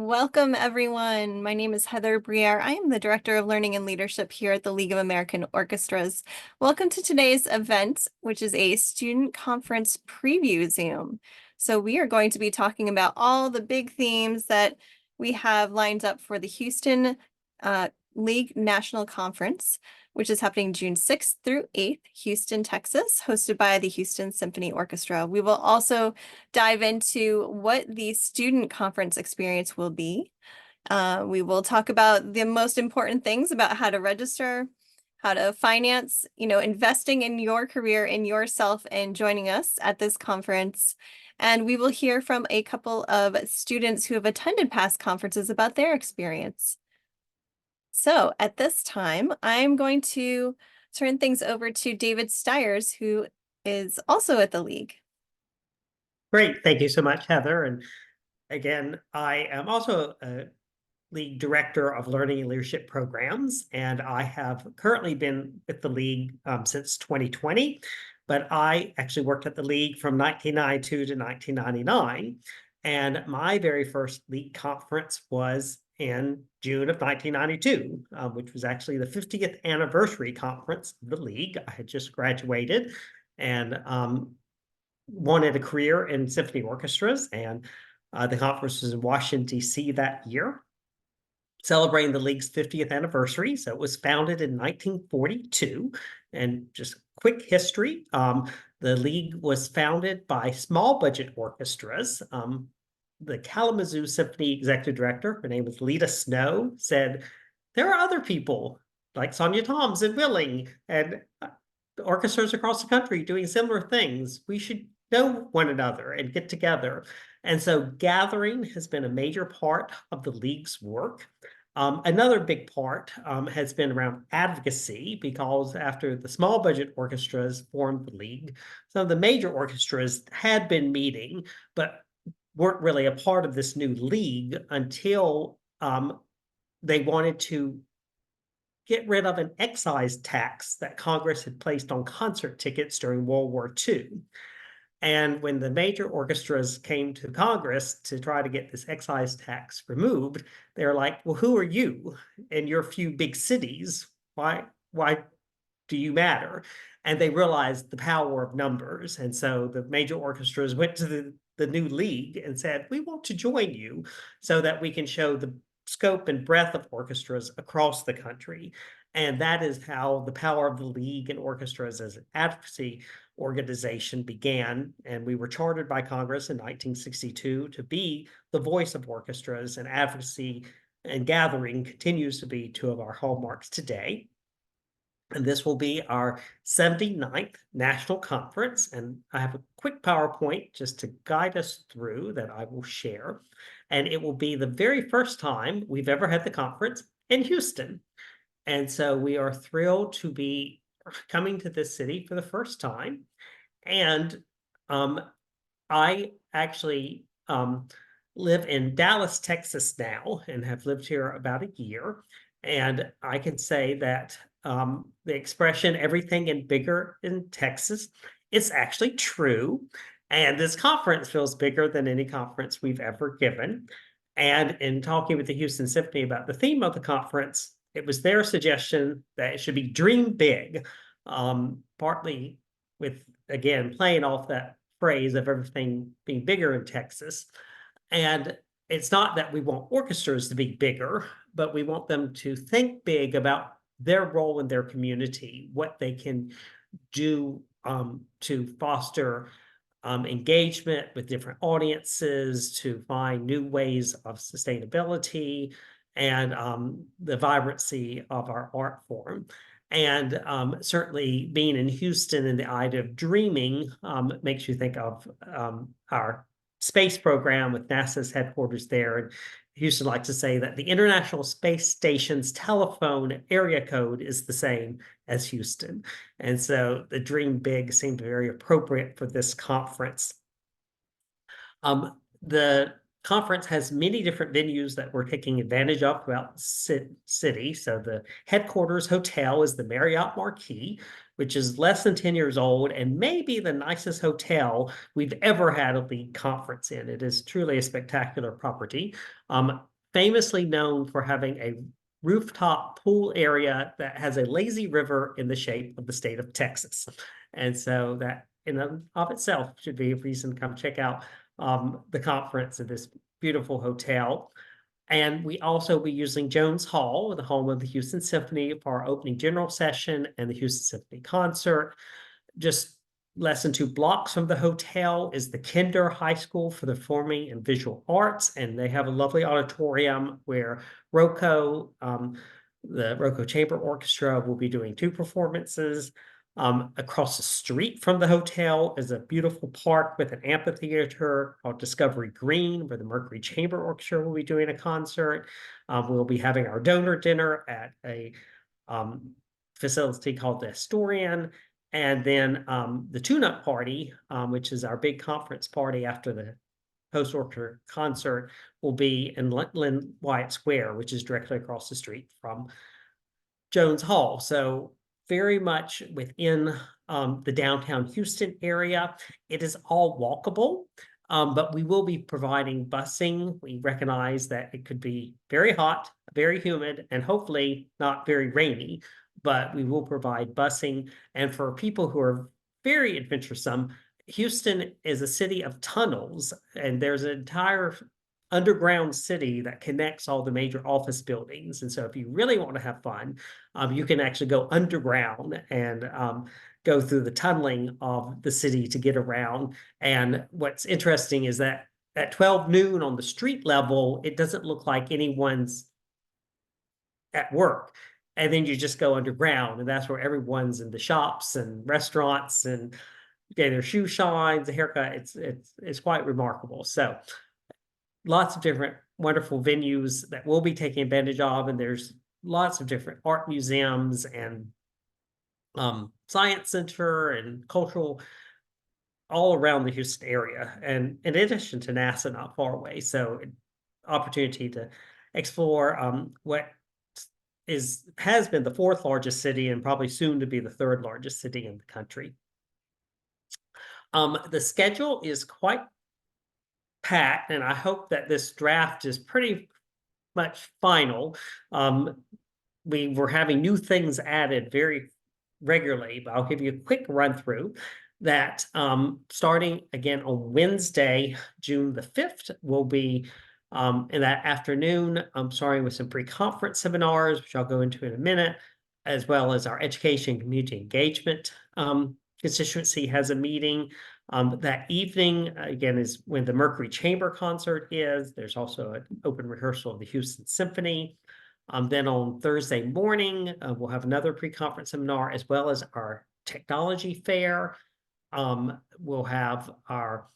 Welcome, everyone. My name is Heather Briere. I am the Director of Learning and Leadership here at the League of American Orchestras. Welcome to today's event, which is a student conference preview Zoom. So we are going to be talking about all the big themes that we have lined up for the Houston League National Conference, which is happening June 6th through 8th, Houston, Texas, hosted by the Houston Symphony Orchestra. We will also dive into what the student conference experience will be. We will talk about the most important things about how to register, how to finance, investing in your career, in yourself, and joining us at this conference. And we will hear from a couple of students who have attended past conferences about their experience. So at this time, I'm going to turn things over to David Stiers, who is also at the League. Great. Thank you so much, Heather. And again, I am also a League Director of Learning and Leadership Programs, and I have currently been with the League since 2020, but I actually worked at the League from 1992 to 1999. And my very first League conference was in June of 1992, which was actually the 50th anniversary conference of the League. I had just graduated and wanted a career in symphony orchestras, and the conference was in Washington, D.C. that year, celebrating the League's 50th anniversary. So it was founded in 1942. And just quick history, the League was founded by small budget orchestras. The Kalamazoo Symphony Executive Director, her name was Lita Snow, said, there are other people like Sonia Toms and Willing and orchestras across the country doing similar things. We should know one another and get together. And so gathering has been a major part of the League's work. Another big part has been around advocacy, because after the small budget orchestras formed the League, some of the major orchestras had been meeting, but weren't really a part of this new League until they wanted to get rid of an excise tax that Congress had placed on concert tickets during World War II. And when the major orchestras came to Congress to try to get this excise tax removed, they're like, well, who are you in your few big cities? Why do you matter? And they realized the power of numbers. And so the major orchestras went to the new League and said, we want to join you so that we can show the scope and breadth of orchestras across the country. And that is how the power of the League and orchestras as an advocacy organization began. And we were chartered by Congress in 1962 to be the voice of orchestras, and advocacy and gathering continues to be two of our hallmarks today. And this will be our 79th National Conference. And I have a quick PowerPoint just to guide us through that I will share. And it will be the very first time we've ever had the conference in Houston. And so we are thrilled to be coming to this city for the first time. And I actually live in Dallas, Texas now, and have lived here about a year. And I can say that the expression everything and bigger in Texas is actually true. And this conference feels bigger than any conference we've ever given. And in talking with the Houston Symphony about the theme of the conference, it was their suggestion that it should be dream big, partly with, again, playing off that phrase of everything being bigger in Texas. And it's not that we want orchestras to be bigger, but we want them to think big about their role in their community, what they can do to foster engagement with different audiences, to find new ways of sustainability and the vibrancy of our art form. And certainly being in Houston and the idea of dreaming makes you think of our space program with NASA's headquarters there. And Houston likes to say that the International Space Station's telephone area code is the same as Houston. And so the dream big seemed very appropriate for this conference. The conference has many different venues that we're taking advantage of throughout the city. So the headquarters hotel is the Marriott Marquis, which is less than 10 years old and maybe the nicest hotel we've ever had a league conference in. It is truly a spectacular property, famously known for having a rooftop pool area that has a lazy river in the shape of the state of Texas. And so that in and of itself should be a reason to come check out the conference at this beautiful hotel. And we also will be using Jones Hall, the home of the Houston Symphony, for our opening general session and the Houston Symphony concert. Just less than 2 blocks from the hotel is the Kinder High School for the Performing and Visual Arts, and they have a lovely auditorium where the Rocco Chamber Orchestra will be doing 2 performances. Across the street from the hotel is a beautiful park with an amphitheater called Discovery Green, where the Mercury Chamber Orchestra will be doing a concert. We'll be having our donor dinner at a facility called the Astorian. And then the tune-up party, which is our big conference party after the post-orchestra concert, will be in Lynn Wyatt Square, which is directly across the street from Jones Hall. So very much within the downtown Houston area. It is all walkable, but we will be providing busing. We recognize that it could be very hot, very humid, and hopefully not very rainy, but we will provide busing. And for people who are very adventuresome, Houston is a city of tunnels, and there's an entire underground city that connects all the major office buildings. And so if you really want to have fun, you can actually go underground and go through the tunneling of the city to get around. And what's interesting is that at 12 noon on the street level, it doesn't look like anyone's at work. And then you just go underground, and that's where everyone's in the shops and restaurants and getting their shoe shines, a haircut. It's quite remarkable. So lots of different wonderful venues that we'll be taking advantage of, and there's lots of different art museums and science center and cultural all around the Houston area, and in addition to NASA not far away. So opportunity to explore what has been the 4th largest city and probably soon to be the 3rd largest city in the country. The schedule is quite packed, and I hope that this draft is pretty much final. We were having new things added very regularly, but I'll give you a quick run through that. Starting again on Wednesday, June the 5th, will be in that afternoon, I'm starting with some pre-conference seminars, which I'll go into in a minute, as well as our education community engagement constituency has a meeting. That evening, again, is when the Mercury Chamber concert is. There's also an open rehearsal of the Houston Symphony. Then on Thursday morning, we'll have another pre-conference seminar, as well as our technology fair. We'll have our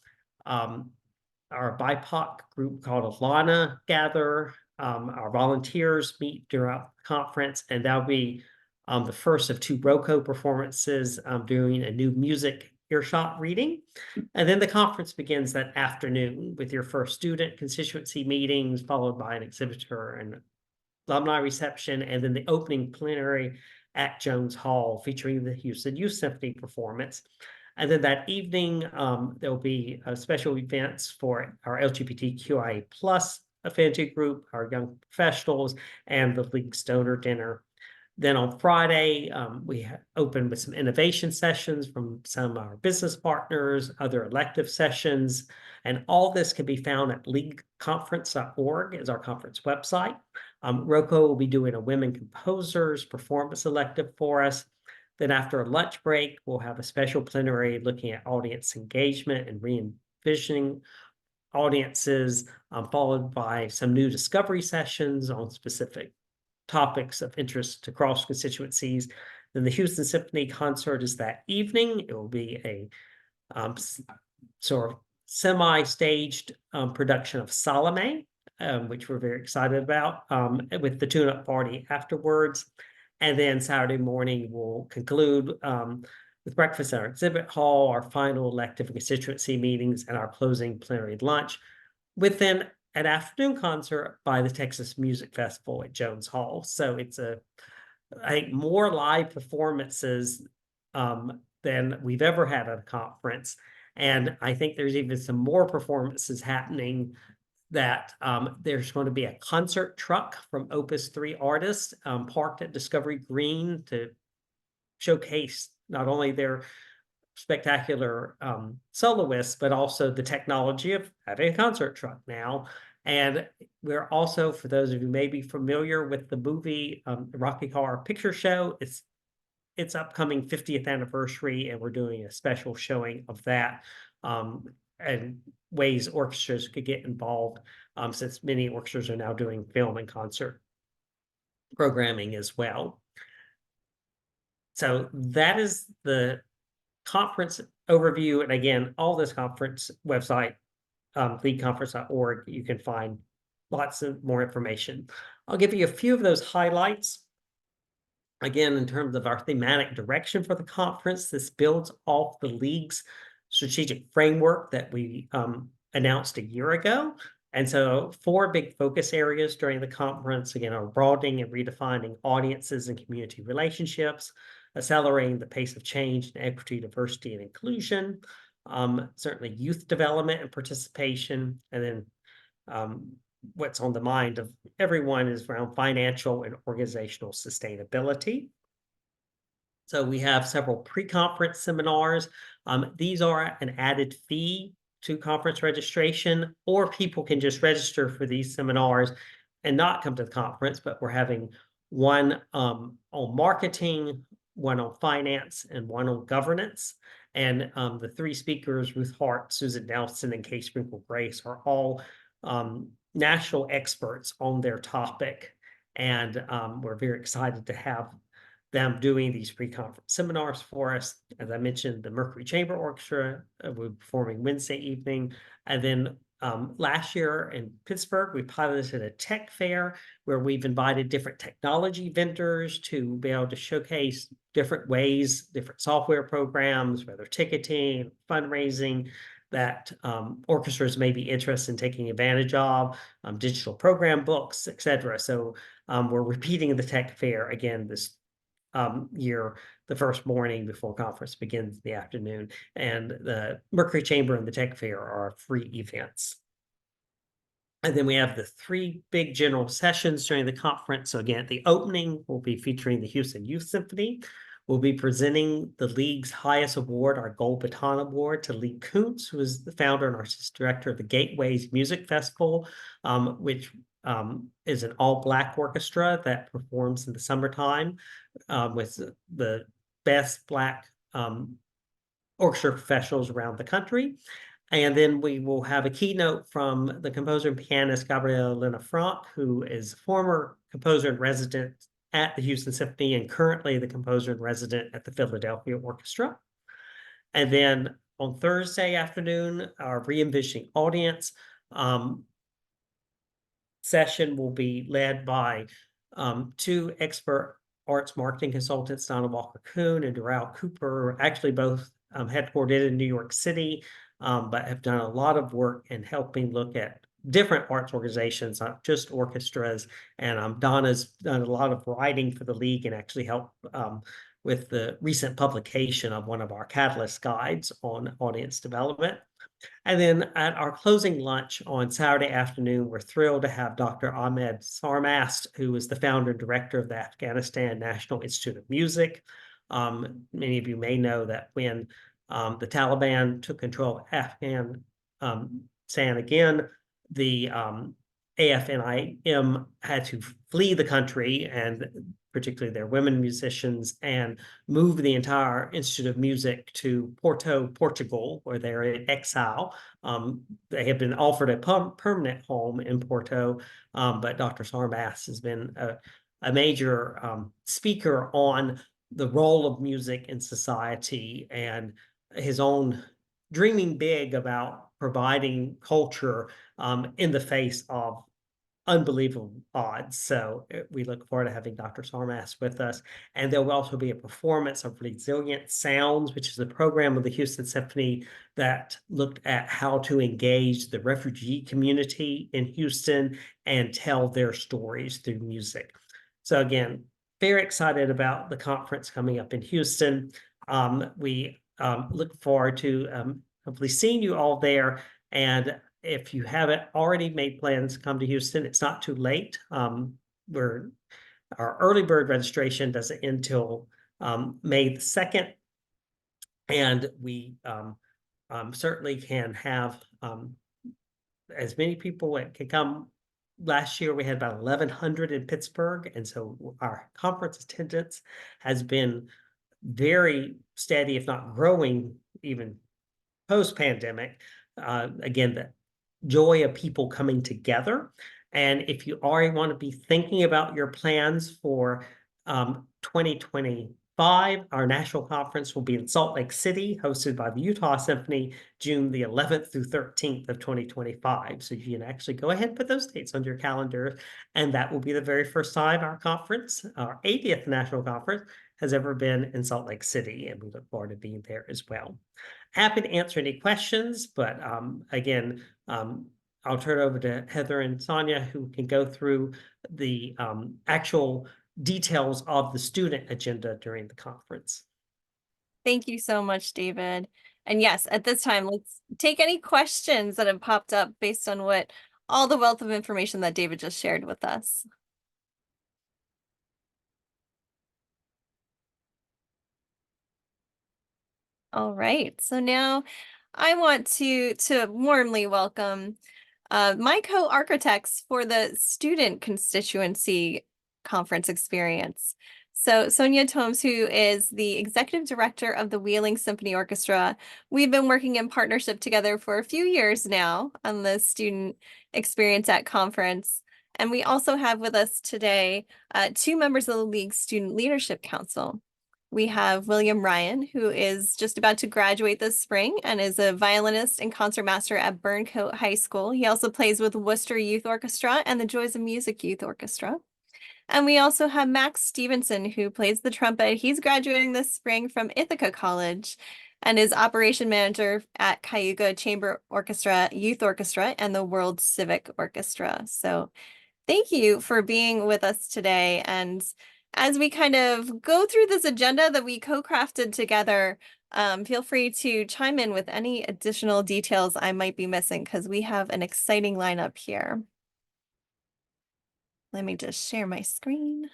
BIPOC group called Alana gather. Our volunteers meet throughout the conference, and that'll be the first of 2 Rocco performances doing a new music earshot reading. And then the conference begins that afternoon with your first student constituency meetings, followed by an exhibitor and alumni reception, and then the opening plenary at Jones Hall featuring the Houston Youth Symphony performance. And then that evening, there'll be special events for our LGBTQIA+ affinity group, our young professionals, and the League's donor dinner. Then on Friday, we open with some innovation sessions from some of our business partners, other elective sessions, and all this can be found at leagueconference.org is our conference website. Rocco will be doing a women composers performance elective for us. Then after a lunch break, we'll have a special plenary looking at audience engagement and re-envisioning audiences, followed by some new discovery sessions on specific topics of interest to cross constituencies. Then the Houston Symphony concert is that evening. It will be a sort of semi-staged production of Salome, which we're very excited about, with the tune-up party afterwards. And then Saturday morning, we'll conclude with breakfast at our exhibit hall, our final elective constituency meetings, and our closing plenary lunch, with then an afternoon concert by the Texas Music Festival at Jones Hall. So it's I think more live performances than we've ever had at a conference. And I think there's even some more performances happening that there's going to be a concert truck from Opus 3 artists parked at Discovery Green to showcase not only their spectacular soloists, but also the technology of having a concert truck now. And we're also, for those of you who may be familiar with the movie Rocky Horror Picture Show, its upcoming 50th anniversary, and we're doing a special showing of that and ways orchestras could get involved since many orchestras are now doing film and concert programming as well. So that is the conference overview. And again, all this conference website, leagueconference.org, you can find lots of more information. I'll give you a few of those highlights. Again, in terms of our thematic direction for the conference, this builds off the League's strategic framework that we announced a year ago. And so 4 big focus areas during the conference, again, are broadening and redefining audiences and community relationships, accelerating the pace of change in equity, diversity, and inclusion, certainly youth development and participation, and then what's on the mind of everyone is around financial and organizational sustainability. So we have several pre-conference seminars. These are an added fee to conference registration, or people can just register for these seminars and not come to the conference, but we're having one on marketing, one on finance, and one on governance. And the 3 speakers, Ruth Hart, Susan Nelson, and Kay Sprinkle Grace, are all national experts on their topic. And we're very excited to have them doing these pre-conference seminars for us. As I mentioned, the Mercury Chamber Orchestra will be performing Wednesday evening. And then last year in Pittsburgh, we piloted a tech fair where we've invited different technology vendors to be able to showcase different ways, different software programs, whether ticketing, fundraising, that orchestras may be interested in taking advantage of, digital program books, et cetera. So we're repeating the tech fair again this year, the first morning before conference begins in the afternoon. And the Mercury Chamber and the Tech Fair are free events. And then we have the 3 big general sessions during the conference. So again, the opening will be featuring the Houston Youth Symphony. We'll be presenting the League's highest award, our Gold Baton Award, to Lee Kuntz, who is the founder and artistic director of the Gateways Music Festival, which is an all-Black orchestra that performs in the summertime with the best Black orchestra professionals around the country. And then we will have a keynote from the composer and pianist Gabrielle Lena-Franck, who is former composer in resident at the Houston Symphony and currently the composer in resident at the Philadelphia Orchestra. And then on Thursday afternoon, our re-envisioning audience session will be led by 2 expert arts marketing consultants, Donna Walker-Kuhn and Doral Cooper, actually both headquartered in New York City, but have done a lot of work in helping look at different arts organizations, not just orchestras. And Donna's done a lot of writing for the League and actually helped with the recent publication of one of our Catalyst guides on audience development. And then at our closing lunch on Saturday afternoon, we're thrilled to have Dr. Ahmed Sarmast, who is the founder and director of the Afghanistan National Institute of Music. Many of you may know that when the Taliban took control of Afghanistan again, the AFNIM had to flee the country, and particularly their women musicians, and move the entire Institute of Music to Porto, Portugal, where they're in exile. They have been offered a permanent home in Porto, but Dr. Sarmast has been a major speaker on the role of music in society and his own dreaming big about providing culture in the face of unbelievable odds. So we look forward to having Dr. Sarmast with us. And there will also be a performance of Resilient Sounds, which is a program of the Houston Symphony that looked at how to engage the refugee community in Houston and tell their stories through music. So again, very excited about the conference coming up in Houston. We look forward to hopefully seeing you all there. And if you haven't already made plans to come to Houston, it's not too late. Our early bird registration doesn't end until May the 2nd. And we certainly can have as many people that can come. Last year, we had about 1,100 in Pittsburgh. And so our conference attendance has been very steady, if not growing, even post-pandemic. Again, the joy of people coming together. And if you already want to be thinking about your plans for 2025, our national conference will be in Salt Lake City, hosted by the Utah Symphony, June the 11th through 13th of 2025. So you can actually go ahead and put those dates on your calendar. And that will be the very first time our conference, our 80th national conference, has ever been in Salt Lake City. And we look forward to being there as well. Happy to answer any questions, but again, I'll turn it over to Heather and Sonia, who can go through the actual details of the student agenda during the conference. Thank you so much, David. And yes, at this time, let's take any questions that have popped up based on all the wealth of information that David just shared with us. All right, so now I want to warmly welcome my co-architects for the student constituency conference experience. So Sonia Tomes, who is the executive director of the Wheeling Symphony Orchestra, we've been working in partnership together for a few years now on the student experience at conference. And we also have with us today two members of the League Student Leadership Council. We have William Ryan, who is just about to graduate this spring and is a violinist and concertmaster at Burncoat High School. He also plays with Worcester Youth Orchestra and the Joys of Music Youth Orchestra. And we also have Max Stevenson, who plays the trumpet. He's graduating this spring from Ithaca College and is operation manager at Cayuga Chamber Orchestra, Youth Orchestra, and the World Civic Orchestra. So thank you for being with us today. And as we kind of go through this agenda that we co-crafted together, feel free to chime in with any additional details I might be missing, because we have an exciting lineup here. Let me just share my screen.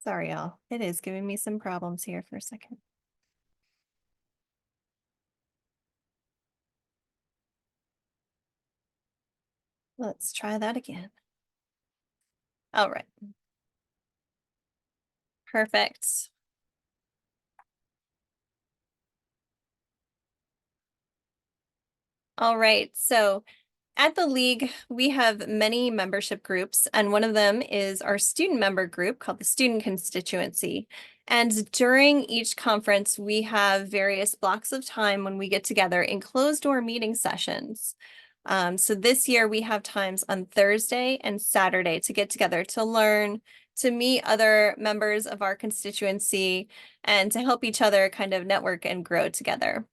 Sorry, y'all. It is giving me some problems here for a second. Let's try that again. All right. Perfect. All right, so at the League, we have many membership groups, and one of them is our student member group called the Student Constituency. And during each conference, we have various blocks of time when we get together in closed-door meeting sessions. So this year, we have times on Thursday and Saturday to get together to learn, to meet other members of our constituency, and to help each other kind of network and grow together.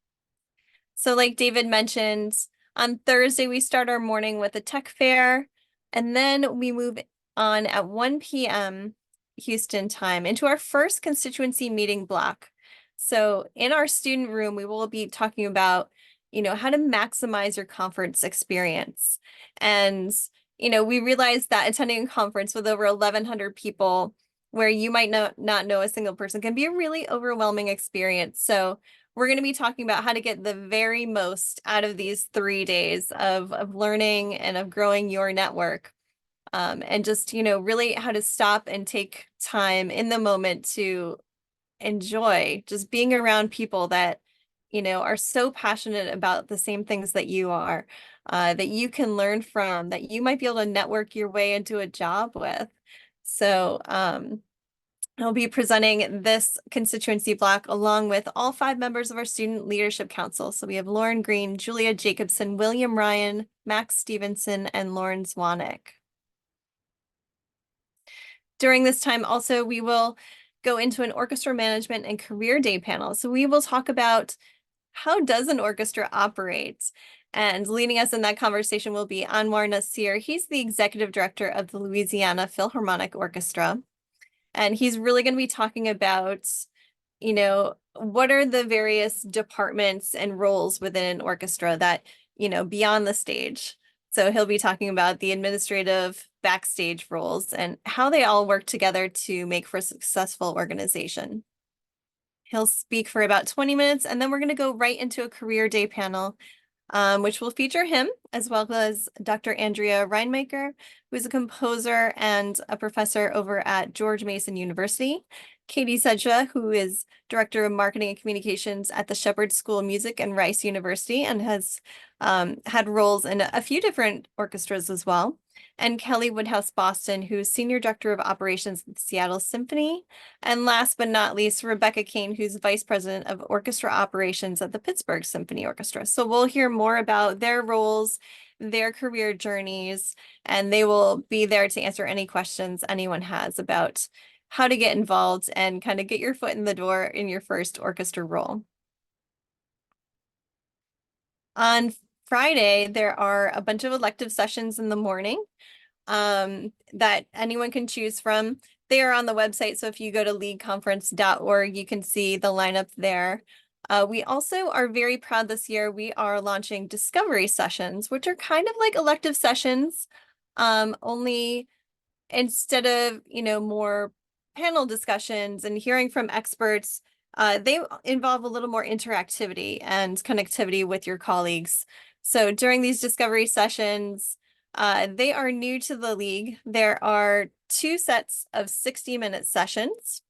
So like David mentioned, on Thursday, we start our morning with a tech fair, and then we move on at 1 p.m. Houston time into our first constituency meeting block. So in our student room, we will be talking about, how to maximize your conference experience. And, we realized that attending a conference with over 1,100 people where you might not know a single person can be a really overwhelming experience. So we're going to be talking about how to get the very most out of these 3 days of learning and of growing your network. And just, really how to stop and take time in the moment to enjoy just being around people that, are so passionate about the same things that you are, that you can learn from, that you might be able to network your way into a job with. So, I'll be presenting this constituency block along with all 5 members of our Student Leadership Council. So we have Lauren Green, Julia Jacobson, William Ryan, Max Stevenson, and Lauren Zwanek. During this time also, we will go into an orchestra management and career day panel. So we will talk about how does an orchestra operate? And leading us in that conversation will be Anwar Nasir. He's the executive director of the Louisiana Philharmonic Orchestra. And he's really going to be talking about, what are the various departments and roles within an orchestra that, beyond the stage. So he'll be talking about the administrative backstage roles and how they all work together to make for a successful organization. He'll speak for about 20 minutes, and then we're going to go right into a career day panel, which will feature him as well as Dr. Andrea Reinmaker, who is a composer and a professor over at George Mason University, Katie Sedgwa, who is Director of Marketing and Communications at the Shepherd School of Music and Rice University and has had roles in a few different orchestras as well, and Kelly Woodhouse Boston, who's Senior Director of Operations at the Seattle Symphony, and last but not least, Rebecca Kane, who's Vice President of Orchestra Operations at the Pittsburgh Symphony Orchestra. So we'll hear more about their roles, their career journeys, and they will be there to answer any questions anyone has about how to get involved and kind of get your foot in the door in your first orchestra role. On Friday, there are a bunch of elective sessions in the morning that anyone can choose from. They are on the website, so if you go to leagueconference.org, you can see the lineup there. We also are very proud this year. We are launching discovery sessions, which are kind of like elective sessions, only instead of, more panel discussions and hearing from experts, they involve a little more interactivity and connectivity with your colleagues. So during these discovery sessions, they are new to the league. There are 2 sets of 60-minute sessions,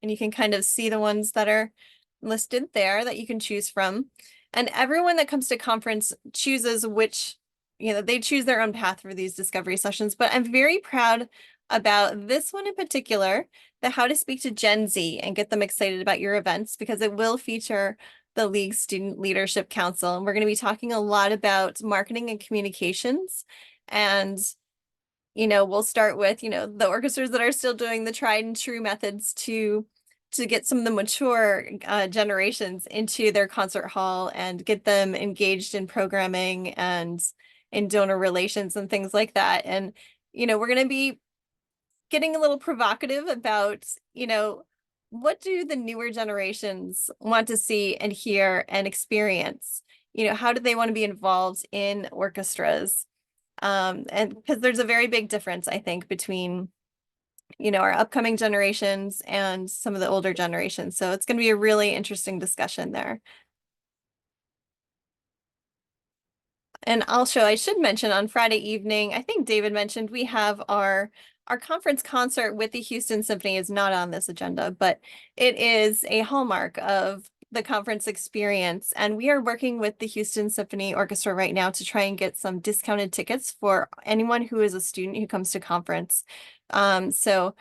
and you can kind of see the ones that are listed there that you can choose from. And everyone that comes to conference chooses which, they choose their own path for these discovery sessions. But I'm very proud about this one in particular, the How to Speak to Gen Z and Get Them Excited About Your Events, because it will feature the League Student Leadership Council. And we're going to be talking a lot about marketing and communications. And, we'll start with, the orchestras that are still doing the tried and true methods to get some of the mature generations into their concert hall and get them engaged in programming and in donor relations and things like that. And, we're going to be getting a little provocative about, what do the newer generations want to see and hear and experience? How do they want to be involved in orchestras? And because there's a very big difference, I think, between, our upcoming generations and some of the older generations. So it's going to be a really interesting discussion there. And also, I should mention on Friday evening, I think David mentioned we have our conference concert with the Houston Symphony is not on this agenda, but it is a hallmark of the conference experience. And we are working with the Houston Symphony Orchestra right now to try and get some discounted tickets for anyone who is a student who comes to conference. So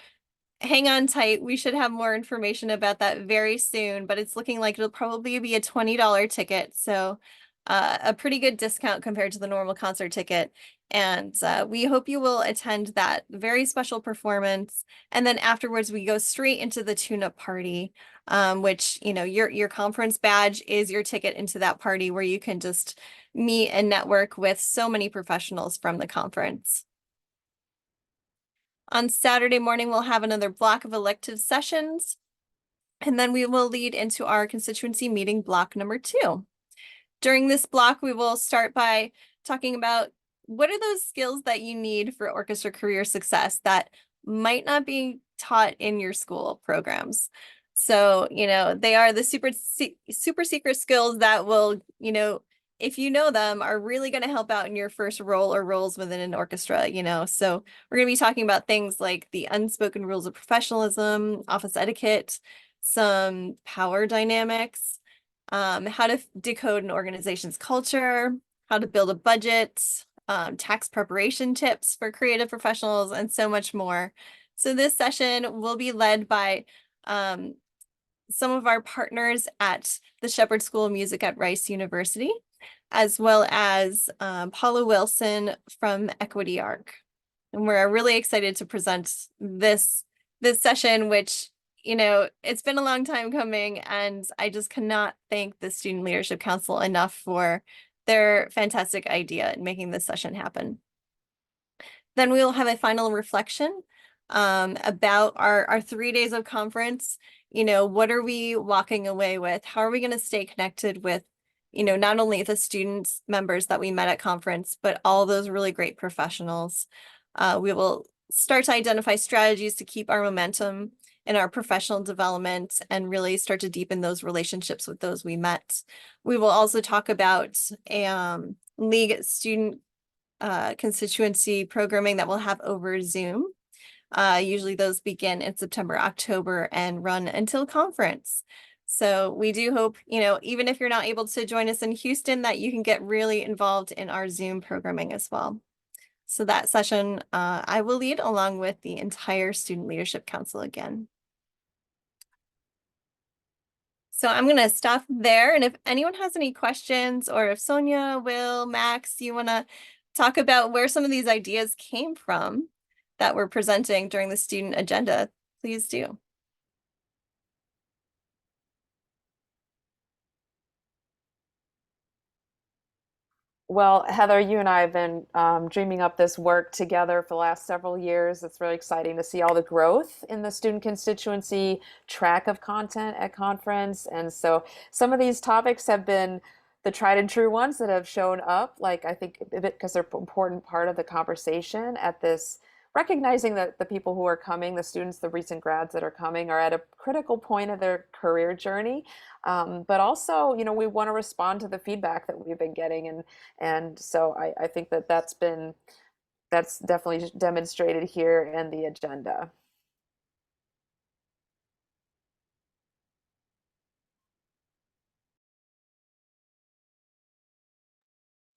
hang on tight. We should have more information about that very soon, but it's looking like it'll probably be a $20 ticket. So a pretty good discount compared to the normal concert ticket. And we hope you will attend that very special performance. And then afterwards, we go straight into the tune-up party, which, your conference badge is your ticket into that party where you can just meet and network with so many professionals from the conference. On Saturday morning, we'll have another block of elective sessions, and then we will lead into our constituency meeting block number 2. During this block, we will start by talking about what are those skills that you need for orchestra career success that might not be taught in your school programs. So, they are the super secret skills that will, if you know them, are really going to help out in your first role or roles within an orchestra, So we're going to be talking about things like the unspoken rules of professionalism, office etiquette, some power dynamics, how to decode an organization's culture, how to build a budget, tax preparation tips for creative professionals, and so much more. So this session will be led by some of our partners at the Shepherd School of Music at Rice University, as well as Paula Wilson from Equity Arc. And we're really excited to present this session, which, it's been a long time coming, and I just cannot thank the Student Leadership Council enough for their fantastic idea in making this session happen. Then we will have a final reflection about our 3 days of conference. What are we walking away with? How are we going to stay connected with, not only the students, members that we met at conference, but all those really great professionals. We will start to identify strategies to keep our momentum in our professional development and really start to deepen those relationships with those we met. We will also talk about League student constituency programming that we'll have over Zoom. Usually those begin in September, October, and run until conference. So we do hope, even if you're not able to join us in Houston, that you can get really involved in our Zoom programming as well. So that session I will lead along with the entire Student Leadership Council again. So I'm going to stop there. And if anyone has any questions, or if Sonia, Will, Max, you want to talk about where some of these ideas came from that we're presenting during the student agenda, please do. Well, Heather, you and I have been dreaming up this work together for the last several years. It's really exciting to see all the growth in the student constituency track of content at conference. And so some of these topics have been the tried and true ones that have shown up, like I think a bit because they're an important part of the conversation at this, recognizing that the people who are coming, the students, the recent grads that are coming, are at a critical point of their career journey. But also, we want to respond to the feedback that we've been getting, and so I think that's definitely demonstrated here in the agenda.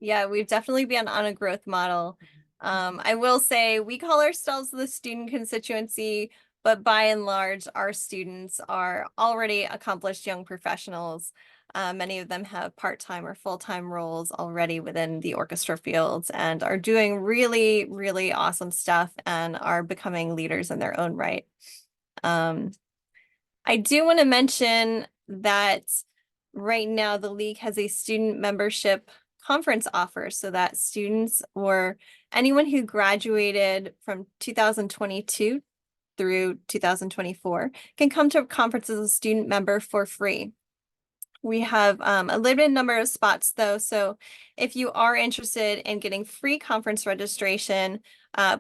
Yeah, we've definitely been on a growth model. I will say we call ourselves the student constituency, but by and large, our students are already accomplished young professionals. Many of them have part-time or full-time roles already within the orchestra fields and are doing really, really awesome stuff and are becoming leaders in their own right. I do want to mention that right now the league has a student membership conference offer so that students or anyone who graduated from 2022 through 2024 can come to a conference as a student member for free. We have a limited number of spots though, so if you are interested in getting free conference registration,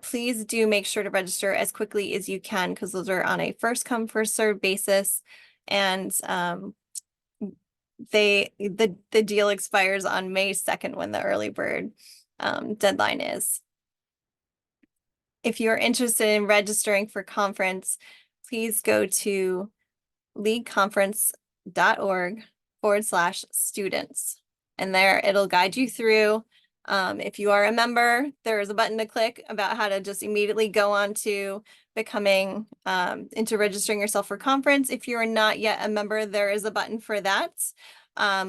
please do make sure to register as quickly as you can because those are on a first come, first served basis. And the deal expires on May 2nd when the early bird deadline is. If you're interested in registering for conference, please go to leagueconference.org/students. And there it'll guide you through. If you are a member, there is a button to click about how to just immediately go on to becoming into registering yourself for conference. If you are not yet a member, there is a button for that.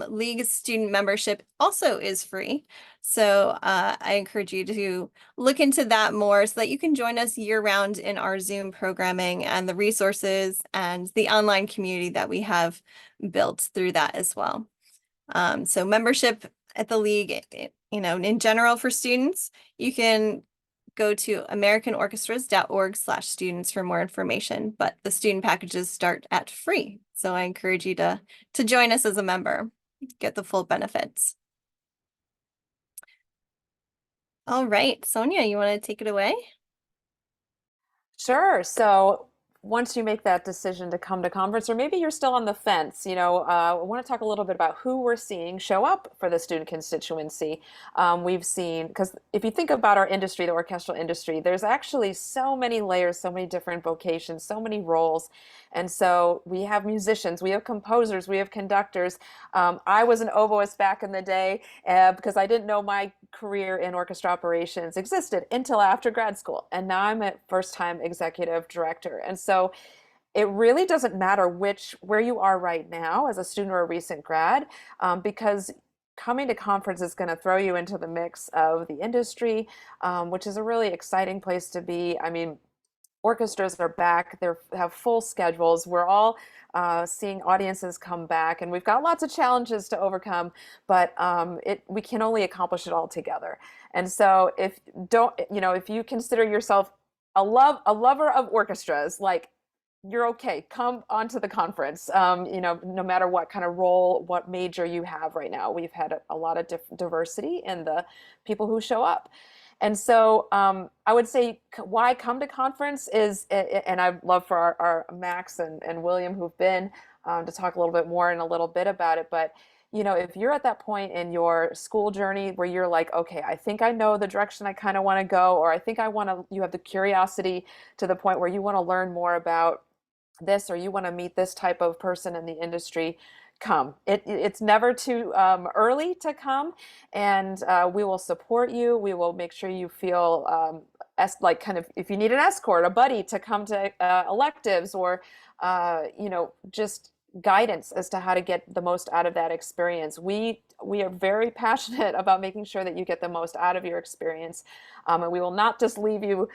League student membership also is free. So I encourage you to look into that more so that you can join us year round in our Zoom programming and the resources and the online community that we have built through that as well. So membership at the league, in general for students, you can go to americanorchestras.org/students for more information, but the student packages start at free. So I encourage you to join us as a member, get the full benefits. All right, Sonia, you want to take it away? Sure. So once you make that decision to come to conference, or maybe you're still on the fence, I want to talk a little bit about who we're seeing show up for the student constituency. We've seen, because if you think about our industry, the orchestral industry, there's actually so many layers, so many different vocations, so many roles. And so we have musicians, we have composers, we have conductors. I was an oboist back in the day because I didn't know my career in orchestra operations existed until after grad school. And now I'm a first-time executive director. And so it really doesn't matter where you are right now as a student or a recent grad, because coming to conference is going to throw you into the mix of the industry, which is a really exciting place to be. I mean, orchestras are back. They have full schedules. We're all seeing audiences come back, and we've got lots of challenges to overcome, but we can only accomplish it all together. And so if you consider yourself a lover of orchestras, like, you're okay. Come onto the conference. No matter what kind of role, what major you have right now. We've had a lot of diversity in the people who show up. And so I would say why come to conference is, and I'd love for our Max and William who've been to talk a little bit more in a little bit about it. But if you're at that point in your school journey where you're like, okay, I think I know the direction I kind of want to go, or I think you have the curiosity to the point where you want to learn more about this, or you want to meet this type of person in the industry, come. It's never too early to come, and we will support you. We will make sure you feel like, kind of, if you need an escort, a buddy to come to electives, or just guidance as to how to get the most out of that experience. We are very passionate about making sure that you get the most out of your experience, and we will not just leave you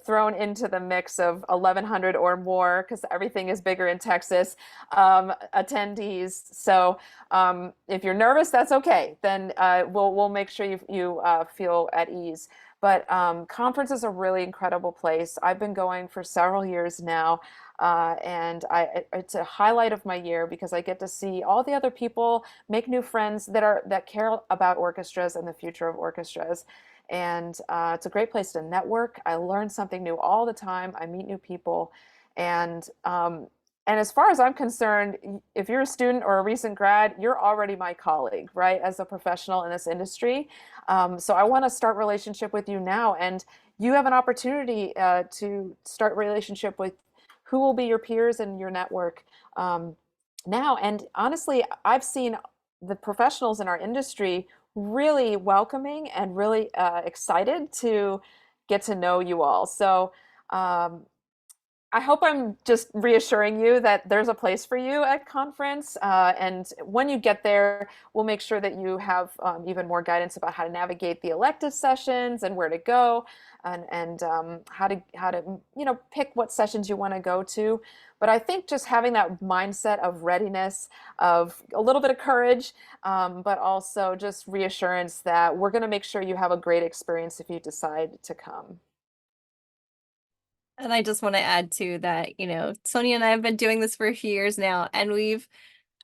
thrown into the mix of 1,100 or more, because everything is bigger in Texas, attendees. So if you're nervous, that's okay. Then we'll make sure you feel at ease. But conference is a really incredible place. I've been going for several years now. And it's a highlight of my year because I get to see all the other people, make new friends that care about orchestras and the future of orchestras. And it's a great place to network. I learn something new all the time. I meet new people. And as far as I'm concerned, if you're a student or a recent grad, you're already my colleague, right, as a professional in this industry. So I want to start relationship with you now. And you have an opportunity to start relationship with who will be your peers and your network now. And honestly, I've seen the professionals in our industry really welcoming and really excited to get to know you all. So I hope I'm just reassuring you that there's a place for you at conference. And when you get there, we'll make sure that you have even more guidance about how to navigate the elective sessions and where to go, and how to pick what sessions you want to go to. But I think just having that mindset of readiness, of a little bit of courage, but also just reassurance that we're going to make sure you have a great experience if you decide to come. And I just want to add to that, Sonia and I have been doing this for a few years now, and we've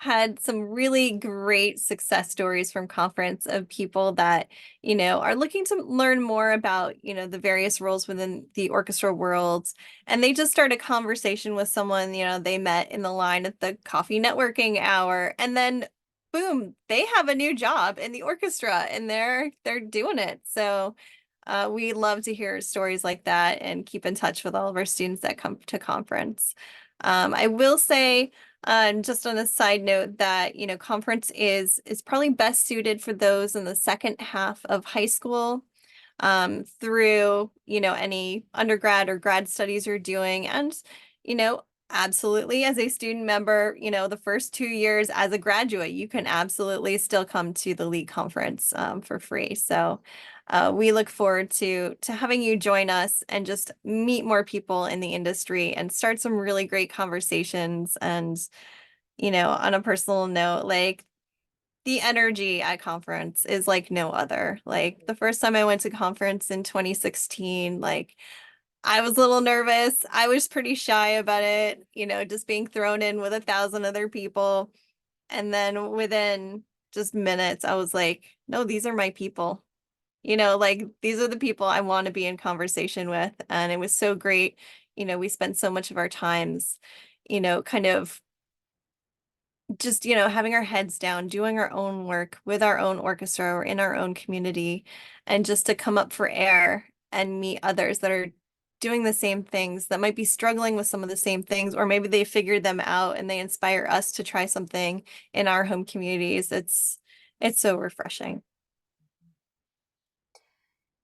had some really great success stories from conference of people that, are looking to learn more about, the various roles within the orchestra world. And they just start a conversation with someone, they met in the line at the coffee networking hour, and then boom, they have a new job in the orchestra and they're doing it. So we love to hear stories like that and keep in touch with all of our students that come to conference. I will say, just on a side note, that conference is probably best suited for those in the second half of high school, through any undergrad or grad studies you're doing, and absolutely, as a student member, the first 2 years as a graduate, you can absolutely still come to the League conference for free. So we look forward to having you join us and just meet more people in the industry and start some really great conversations. And, on a personal note, like, the energy at conference is like no other. Like, the first time I went to conference in 2016, like, I was a little nervous. I was pretty shy about it, just being thrown in with 1,000 other people. And then within just minutes, I was like, no, these are my people. Like, these are the people I want to be in conversation with. And it was so great. We spent so much of our times, kind of just, having our heads down, doing our own work with our own orchestra or in our own community, and just to come up for air and meet others that are doing the same things, that might be struggling with some of the same things, or maybe they figured them out and they inspire us to try something in our home communities. It's so refreshing.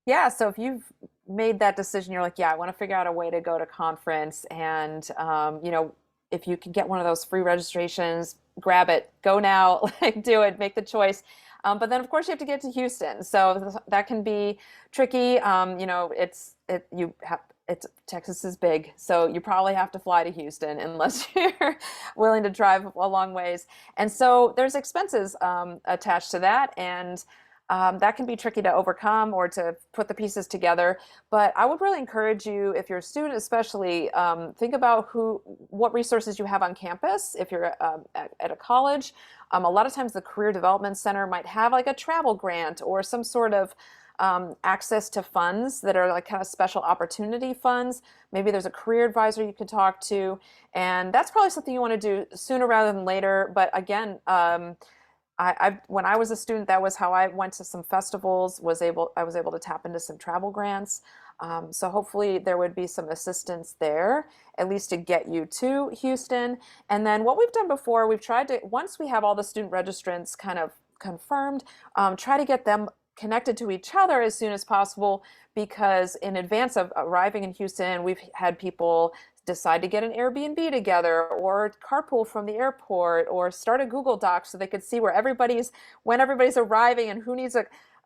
Yeah, so if you've made that decision, you're like, yeah, I want to figure out a way to go to conference, and if you can get one of those free registrations, grab it, go now, like, do it, make the choice. But then, of course, you have to get to Houston, so that can be tricky. You have Texas is big, so you probably have to fly to Houston unless you're willing to drive a long ways. And so there's expenses attached to that, and that can be tricky to overcome or to put the pieces together. But I would really encourage you, if you're a student especially, think about what resources you have on campus. If you're at a college, a lot of times the Career Development Center might have like a travel grant or some sort of access to funds that are like kind of special opportunity funds. Maybe there's a career advisor you could talk to, and that's probably something you want to do sooner rather than later. But again, when I was a student, that was how I went to some festivals. I was able to tap into some travel grants. So hopefully there would be some assistance there, at least to get you to Houston. And then what we've done before, we've tried to, once we have all the student registrants kind of confirmed, try to get them connected to each other as soon as possible, because in advance of arriving in Houston, we've had people decide to get an Airbnb together or carpool from the airport or start a Google Doc so they could see when everybody's arriving and who needs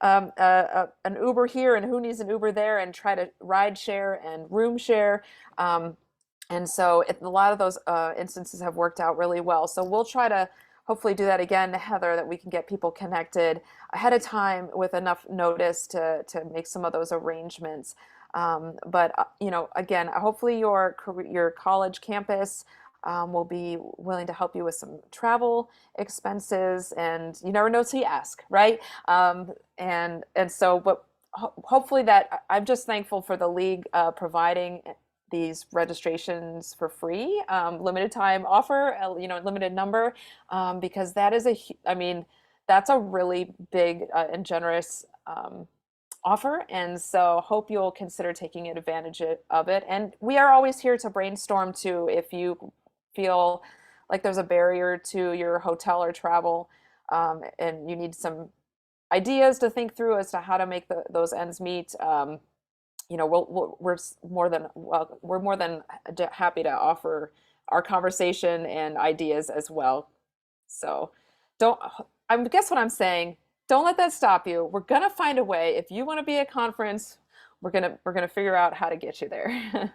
an Uber here and who needs an Uber there, and try to ride share and room share. And so a lot of those instances have worked out really well. So we'll try to hopefully do that again, Heather, that we can get people connected ahead of time with enough notice to make some of those arrangements. But again, hopefully your college campus will be willing to help you with some travel expenses, and you never know till you ask, right? And so, but hopefully that I'm just thankful for the league providing these registrations for free, limited time offer, limited number, because that is that's a really big and generous offer. And so hope you'll consider taking advantage of it. And we are always here to brainstorm too, if you feel like there's a barrier to your hotel or travel, and you need some ideas to think through as to how to make those ends meet. We're more than happy to offer our conversation and ideas as well. So guess what I'm saying? Don't let that stop you. We're gonna find a way. If you want to be at a conference, we're gonna figure out how to get you there.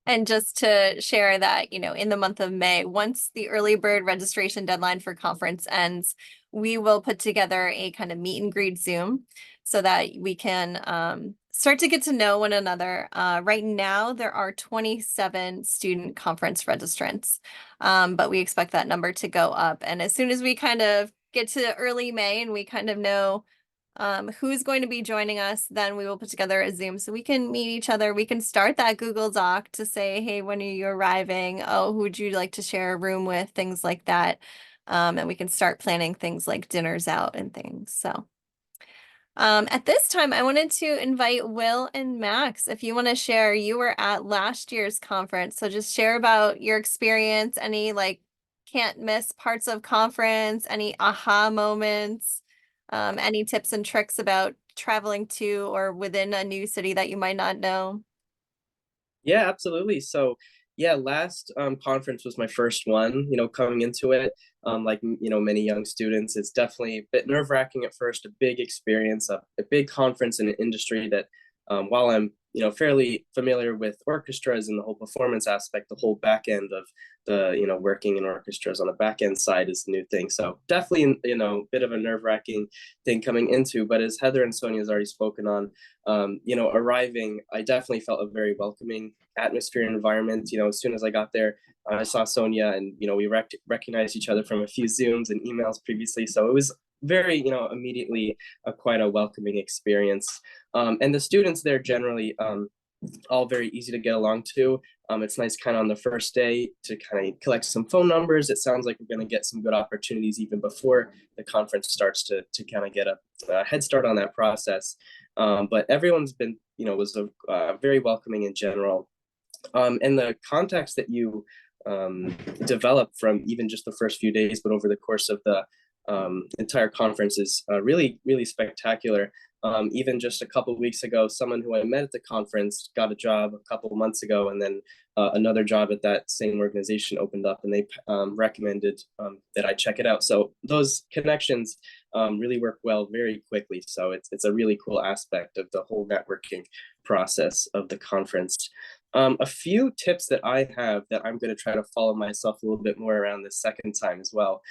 And just to share that, in the month of May, once the early bird registration deadline for conference ends, we will put together a kind of meet and greet Zoom so that we can start to get to know one another. Right now, there are 27 student conference registrants, but we expect that number to go up. And as soon as we kind of get to early May and we kind of know who's going to be joining us, then we will put together a Zoom so we can meet each other. We can start that Google Doc to say, hey, when are you arriving? Oh, who would you like to share a room with? Things like that. And we can start planning things like dinners out and things. So at this time, I wanted to invite Will and Max. If you want to share, you were at last year's conference. So just share about your experience, any can't miss parts of conference, any aha moments. Any tips and tricks about traveling to or within a new city that you might not know? Yeah, absolutely. So yeah, last conference was my first one, coming into it. Many young students, it's definitely a bit nerve-wracking at first, a big experience, a big conference in an industry that while I'm fairly familiar with orchestras and the whole performance aspect, the whole back end of the working in orchestras on the back end side is a new thing. So definitely bit of a nerve-wracking thing coming into. But as Heather and Sonia has already spoken on, arriving, I definitely felt a very welcoming atmosphere and environment. As soon as I got there, I saw Sonia, and we recognized each other from a few Zooms and emails previously. So it was very immediately quite a welcoming experience. And the students there generally all very easy to get along to. It's nice kind of on the first day to kind of collect some phone numbers. It sounds like we're going to get some good opportunities even before the conference starts to kind of get a head start on that process. But everyone's been, was very welcoming in general. And the contacts that you develop from even just the first few days, but over the course of the entire conference is really, really spectacular. Even just a couple of weeks ago, someone who I met at the conference got a job a couple of months ago, and then another job at that same organization opened up, and they recommended that I check it out. So those connections really work well very quickly. So it's a really cool aspect of the whole networking process of the conference. A few tips that I have that I'm going to try to follow myself a little bit more around this second time as well,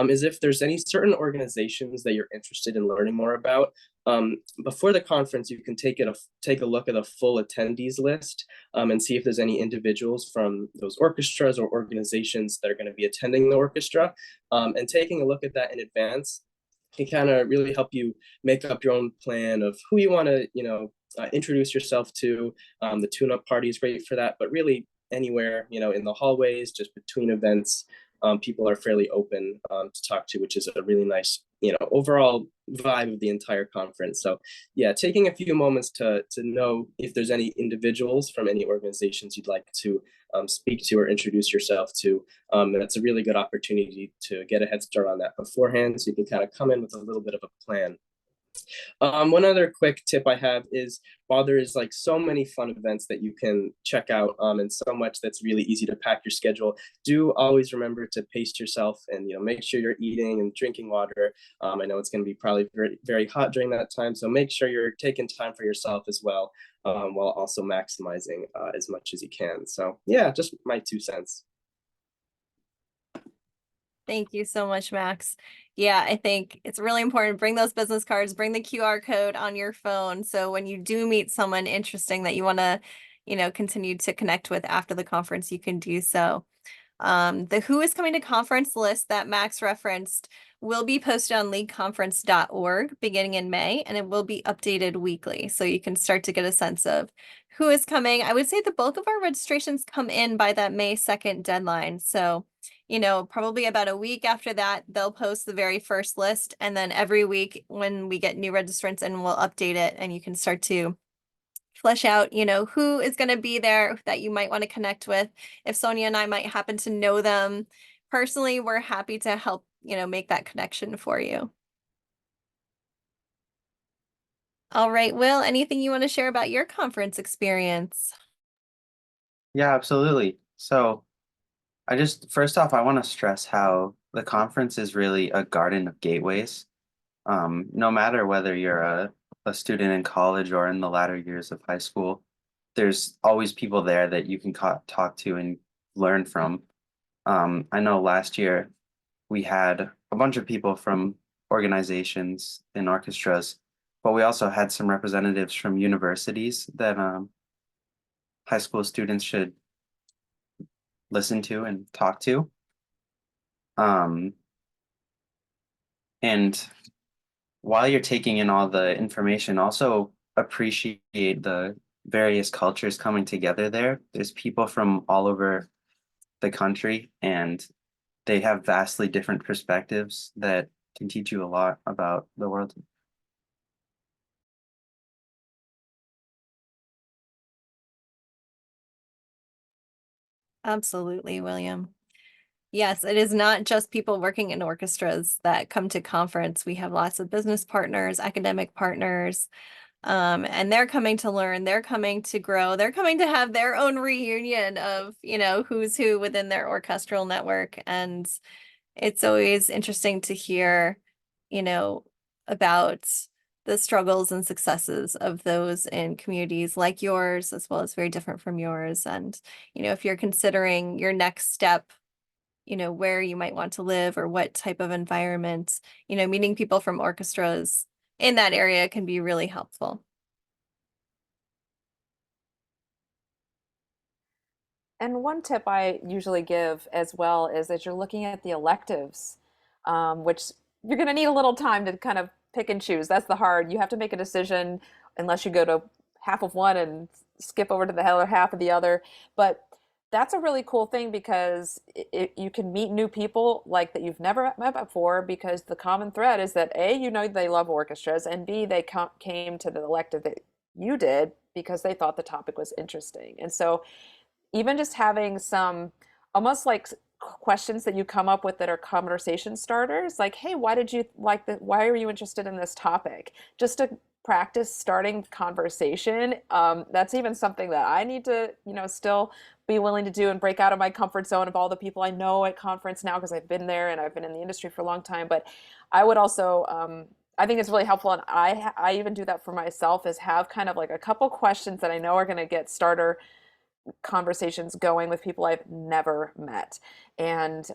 is if there's any certain organizations that you're interested in learning more about, before the conference, you can take a look at a full attendees list, and see if there's any individuals from those orchestras or organizations that are going to be attending the orchestra. And taking a look at that in advance can kind of really help you make up your own plan of who you want to, introduce yourself to. The tune-up party is great for that, but really anywhere, in the hallways, just between events, people are fairly open to talk to, which is a really nice, overall vibe of the entire conference. So yeah, taking a few moments to know if there's any individuals from any organizations you'd like to speak to or introduce yourself to. That's a really good opportunity to get a head start on that beforehand, so you can kind of come in with a little bit of a plan. One other quick tip I have is, while there is like so many fun events that you can check out, and so much that's really easy to pack your schedule, do always remember to pace yourself and make sure you're eating and drinking water. I know it's going to be probably very, very hot during that time, so make sure you're taking time for yourself as well, while also maximizing as much as you can. So yeah, just my 2 cents. Thank you so much, Max. Yeah, I think it's really important. Bring those business cards, bring the QR code on your phone. So when you do meet someone interesting that you want to, continue to connect with after the conference, you can do so. The Who is Coming to Conference list that Max referenced will be posted on leagueconference.org beginning in May, and it will be updated weekly. So you can start to get a sense of who is coming. I would say the bulk of our registrations come in by that May 2nd deadline. So probably about a week after that, they'll post the very first list. And then every week when we get new registrants, and we'll update it, and you can start to flesh out, who is going to be there that you might want to connect with. If Sonia and I might happen to know them personally, we're happy to help, make that connection for you. All right, Will, anything you want to share about your conference experience? Yeah, absolutely. So first off, I want to stress how the conference is really a garden of gateways. No matter whether you're a student in college or in the latter years of high school, there's always people there that you can talk to and learn from. I know last year we had a bunch of people from organizations and orchestras, but we also had some representatives from universities that high school students should listen to and talk to. And while you're taking in all the information, also appreciate the various cultures coming together there. There's people from all over the country, and they have vastly different perspectives that can teach you a lot about the world. Absolutely, William. Yes, it is not just people working in orchestras that come to conference. We have lots of business partners, academic partners, and they're coming to learn, they're coming to grow, they're coming to have their own reunion of, who's who within their orchestral network. And it's always interesting to hear, about the struggles and successes of those in communities like yours, as well as very different from yours. And, if you're considering your next step, where you might want to live or what type of environment, meeting people from orchestras in that area can be really helpful. And one tip I usually give as well is that you're looking at the electives, which you're going to need a little time to kind of pick and choose. That's the hard. You have to make a decision unless you go to half of one and skip over to the other half of the other. But that's a really cool thing, because you can meet new people like that you've never met before, because the common thread is that A, they love orchestras, and B, they came to the elective that you did because they thought the topic was interesting. And so even just having some almost like questions that you come up with that are conversation starters, like, hey, why did you like that? Why are you interested in this topic? Just to practice starting conversation. That's even something that I need to, still be willing to do and break out of my comfort zone of all the people I know at conference now, because I've been there and I've been in the industry for a long time. But I would also, I think it's really helpful, and I even do that for myself, is have kind of like a couple questions that I know are going to get starter conversations going with people I've never met. And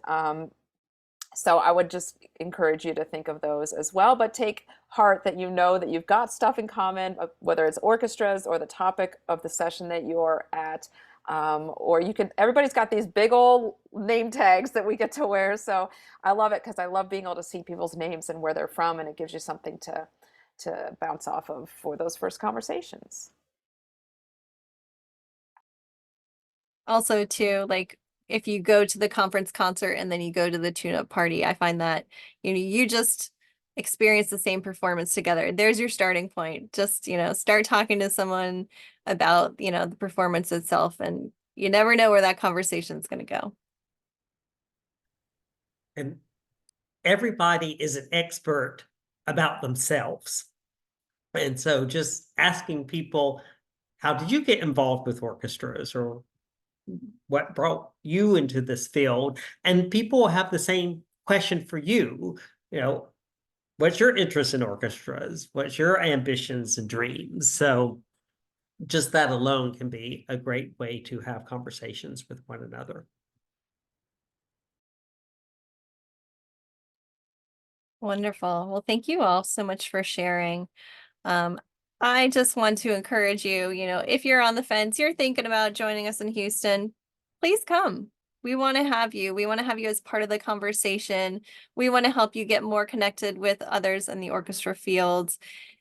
so I would just encourage you to think of those as well, but take heart that that you've got stuff in common, whether it's orchestras or the topic of the session that you're at. Or everybody's got these big old name tags that we get to wear. So I love it, because I love being able to see people's names and where they're from, and it gives you something to bounce off of for those first conversations. Also, too, like if you go to the conference concert and then you go to the tune-up party, I find that you just experience the same performance together. There's your starting point. Just start talking to someone about the performance itself, and you never know where that conversation is going to go. And everybody is an expert about themselves. And so just asking people, how did you get involved with orchestras, or what brought you into this field? And people have the same question for you. What's your interest in orchestras? What's your ambitions and dreams? So just that alone can be a great way to have conversations with one another. Wonderful. Well, thank you all so much for sharing. I just want to encourage you, if you're on the fence, you're thinking about joining us in Houston, please come. We want to have you. We want to have you as part of the conversation. We want to help you get more connected with others in the orchestra field,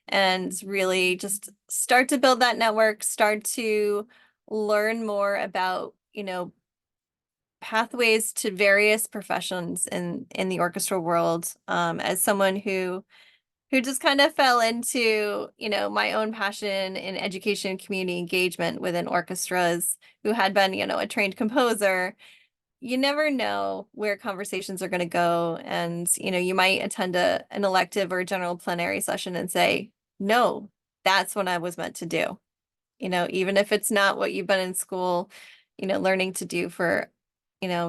and really just start to build that network, start to learn more about, pathways to various professions in the orchestra world. As someone who just kind of fell into, my own passion in education and community engagement within orchestras, who had been, a trained composer, you never know where conversations are going to go. And, you might attend an elective or a general plenary session and say, no, that's what I was meant to do. Even if it's not what you've been in school, learning to do for,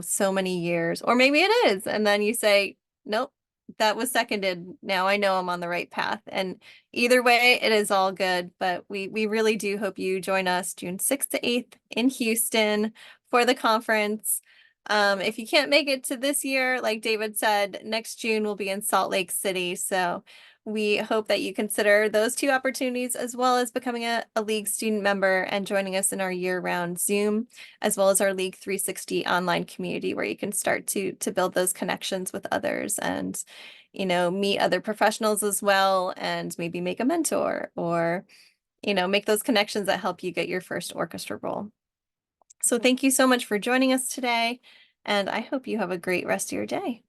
so many years, or maybe it is. And then you say, nope, that was seconded. Now I know I'm on the right path. And either way, it is all good. But we really do hope you join us June 6th to 8th in Houston for the conference. If you can't make it to this year, like David said, next June we'll be in Salt Lake City. So we hope that you consider those two opportunities, as well as becoming a League student member and joining us in our year-round Zoom, as well as our League 360 online community, where you can start to build those connections with others and, meet other professionals as well, and maybe make a mentor, or, make those connections that help you get your first orchestra role. So thank you so much for joining us today, and I hope you have a great rest of your day.